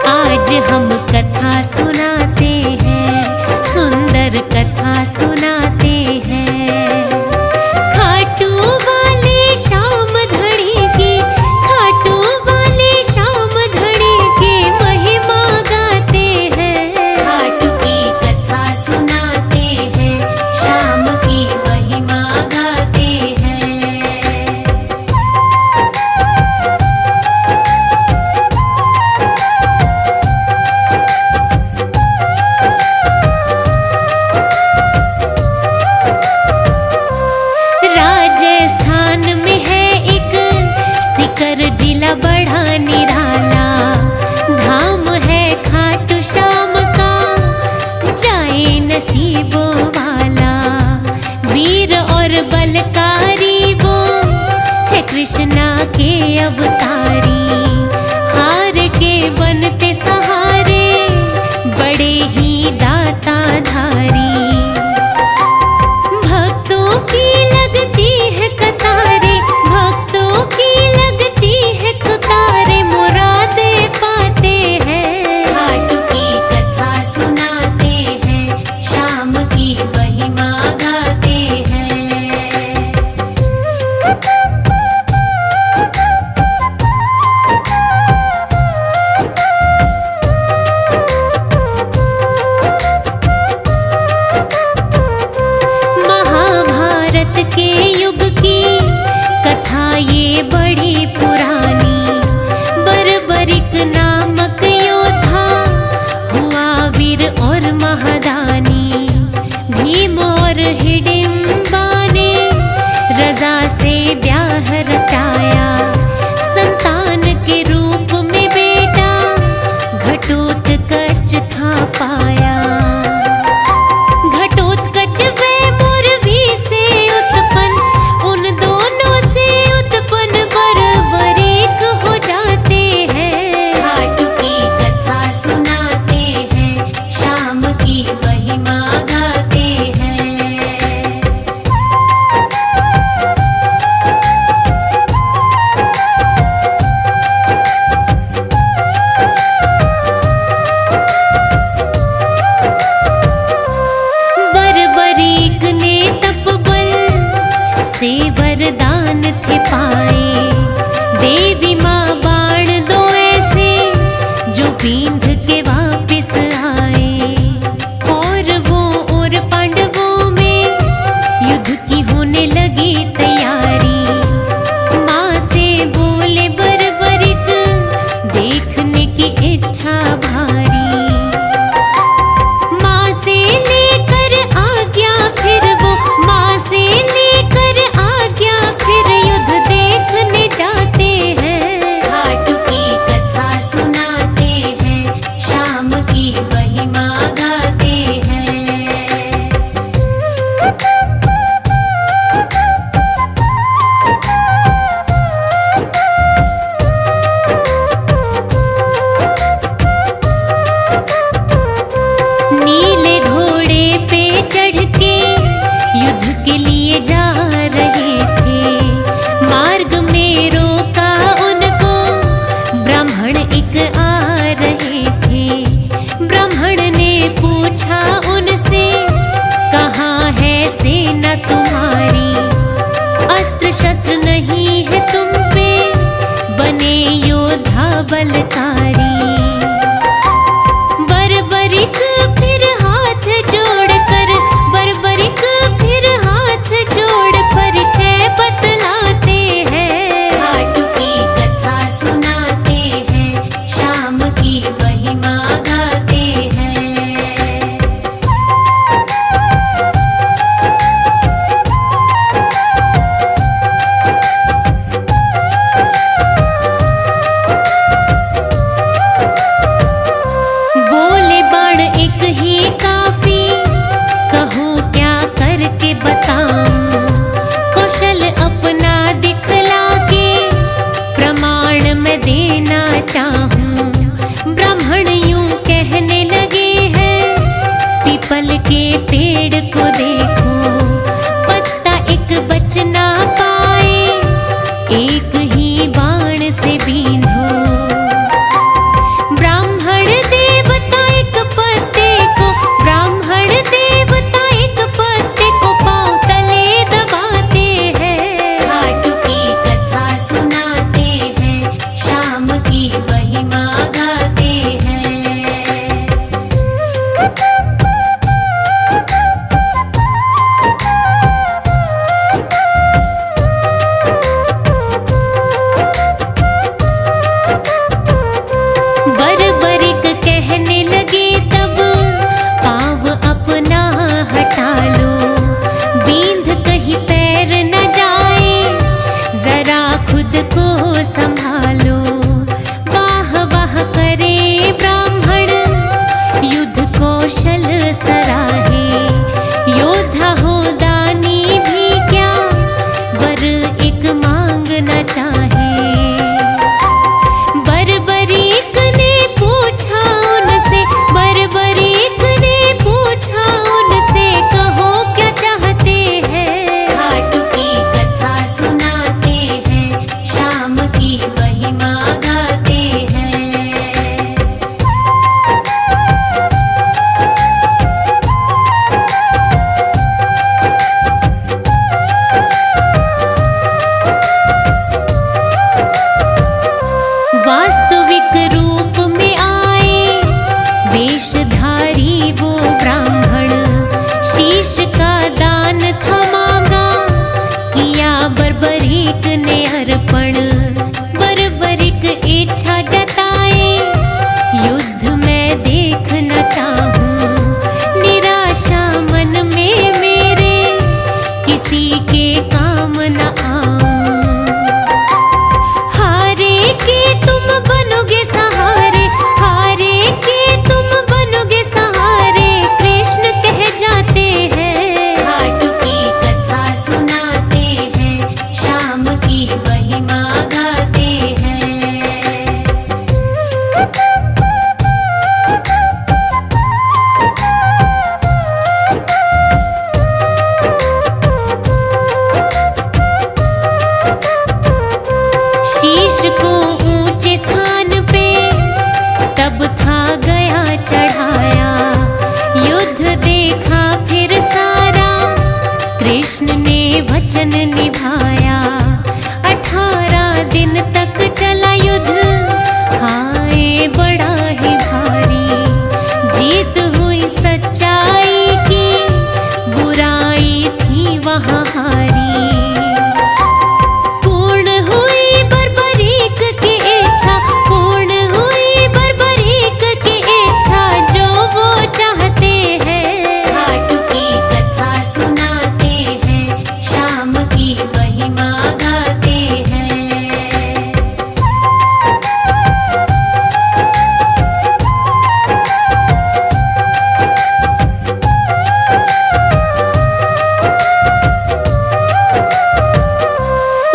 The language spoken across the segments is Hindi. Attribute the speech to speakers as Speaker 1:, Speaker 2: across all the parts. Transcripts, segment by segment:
Speaker 1: आज हम कथा सुनाते हैं, सुंदर कथा सुनाते हैं। खाटू वाले श्याम धणी की, खाटू वाले श्याम धणी की महिमा गाते हैं। खाटू की कथा सुनाते हैं, श्याम की महिमा गाते हैं। राजस्थान में है एक सीकर जिला बड़ा निराला, धाम है खाटू श्याम का जाए नसीबों वाला। वीर और बलकारी वो है कृष्णा के अवतारी, हार के बनते सहारे बड़े ही दाता धारी। भक्तों की लगती है कतारे, भक्तों की लगती है कतारे, मुरादे पाते हैं। खाटू की कथा सुनाते हैं, श्याम की महिमा गाते हैं। महाभारत के युग की कथा ये बड़ी पुरानी। बर्बरिक नामक योद्धा हुआ वीर और महादानी। भीम और हिडिंबा ने रजा से ब्याह रचाया, संतान के रूप में बेटा घटोत्कच था पाया। घटोत्कच वे मोरवी से उत्पन्न, उन दोनों से उत्पन्न बर्बरीक हो जाते हैं। खाटू की कथा सुनाते हैं, श्याम की महिमा गाते हैं। बर्बरीक ने तपबल से वरदान थे पाए। देवी माँ बाण दो ऐसे जो बींध के वापिस आए। कौरवों और पांडवों में युद्ध की होने लगी तैयारी। माँ से बोले बर्बरिक देखने की इच्छा भारी। माँ से लेकर आज्ञा फिर वो, माँ से लेकर आज्ञा फिर युद्ध देखने जाते हैं। खाटू की कथा सुनाते हैं, श्याम की महिमा गाते हैं। नीले घोड़े पे चढ़ के युद्ध के लिए जा रहे थे। मार्ग में रोका उनको ब्राह्मण एक आ रहे थे। ब्राह्मण ने पूछा उनसे, कहाँ है सेना तुम्हारी? अस्त्र शस्त्र नहीं है तुम पे, बने योद्धा बलकारी। बर्बरिक फिर हाथ जोड़कर, बर्बरिक फिर हाथ जोड़ परिचय पीपल के पेड़ को देखो, पत्ता एक बच ना पाए, एक ही बाण से बींधो। ब्राह्मण देवता एक पत्ते को, ब्राह्मण देवता एक पत्ते को पाँव तले दबाते हैं। खाटू की कथा सुनाते हैं, शाम की महिमा गाते हैं। बरबरिक कहने लगे तब, पाँव अपना हटा लो, बींध कहीं पैर न जाए, जरा खुद को संभालो। वाह वाह करे ब्राह्मण, युद्ध कौशल सराहे, योद्धा हो दानी भी क्या, वर एक मांग न चाहे। बरबरीक ने पूछा उनसे, बरबरीक ने पूछा उनसे, कहो क्या चाहते हैं। खाटू की कथा सुनाते हैं, शाम की महिमा गाते हैं। वास्तविक रूप में आए, वेशधारी वो ब्राह्मण, शीश का दान था मांगा, किया बरबरीक ने अर्पण। बरबरीक इच्छा जताए, युद्ध मैं देखना चाहूं, निराशा मन में मेरे, किसी के काम न आऊं। हारे के तुम बनोगे सहारे, हारे के तुम बनोगे सहारे, कृष्ण कह जाते हैं। खाटू की कथा सुनाते हैं, शाम की महिमा गाते हैं। शीश को ऊंचे स्थान पे तब था गया चढ़ाया, युद्ध देखा फिर सारा, कृष्ण ने वचन निभाया। 18 दिन तक चला युद्ध, हाय बड़ा ही भारी, जीत हुई सच्चाई की, बुराई थी वहाँ हारी। पूर्ण हुई बरबरीक की इच्छा, पूर्ण हुई बरबरीक की इच्छा, जो वो चाहते हैं। खाटू की कथा सुनाते हैं, शाम की महिमा गाते हैं।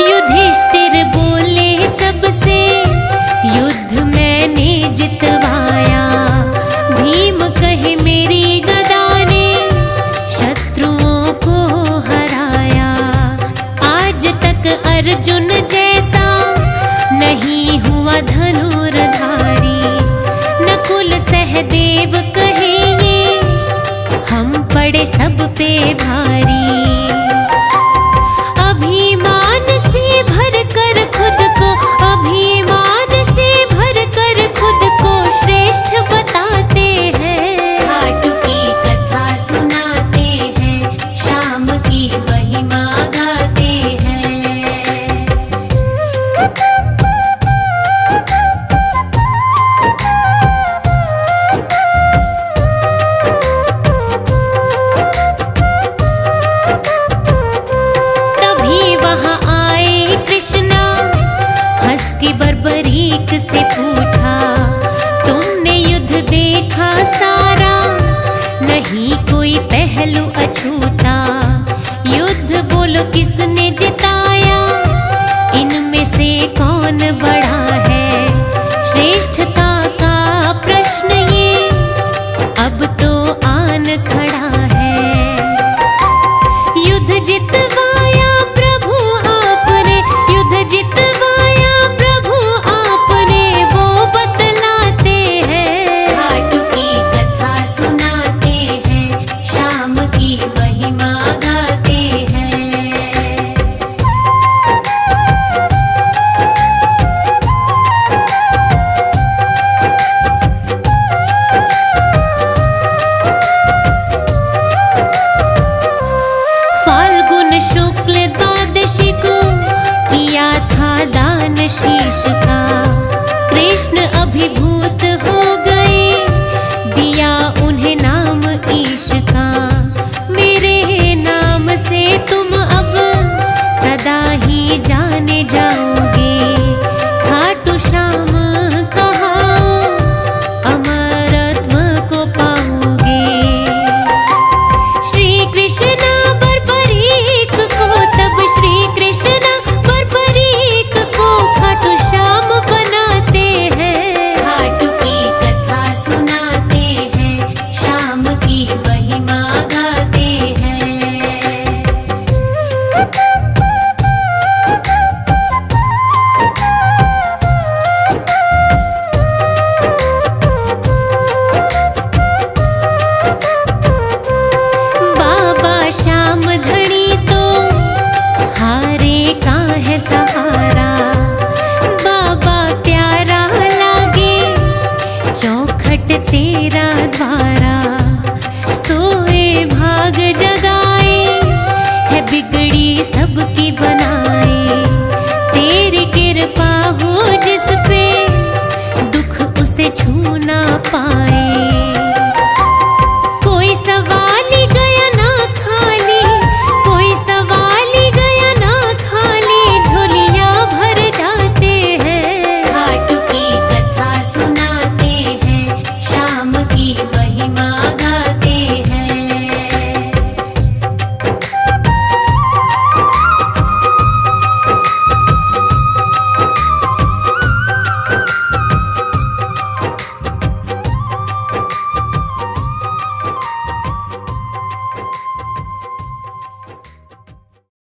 Speaker 1: युधिष्ठिर बोले सबसे, युद्ध मैंने जितवाया, भीम कहे मेरी गदा ने, शत्रुओं को हराया। आज तक अर्जुन जैसा नहीं हुआ धनुर्धारी, नकुल सहदेव कहे ये, हम पड़े सब पे भारी। अभिमान से भर कर खुद को, अभिमान से भर कर खुद को श्रेष्ठ बताते हैं। खाटू की कथा सुनाते हैं, शाम की महिमा गाते हैं। अब तो आ बलवान खड़ा है। युद्ध जितवा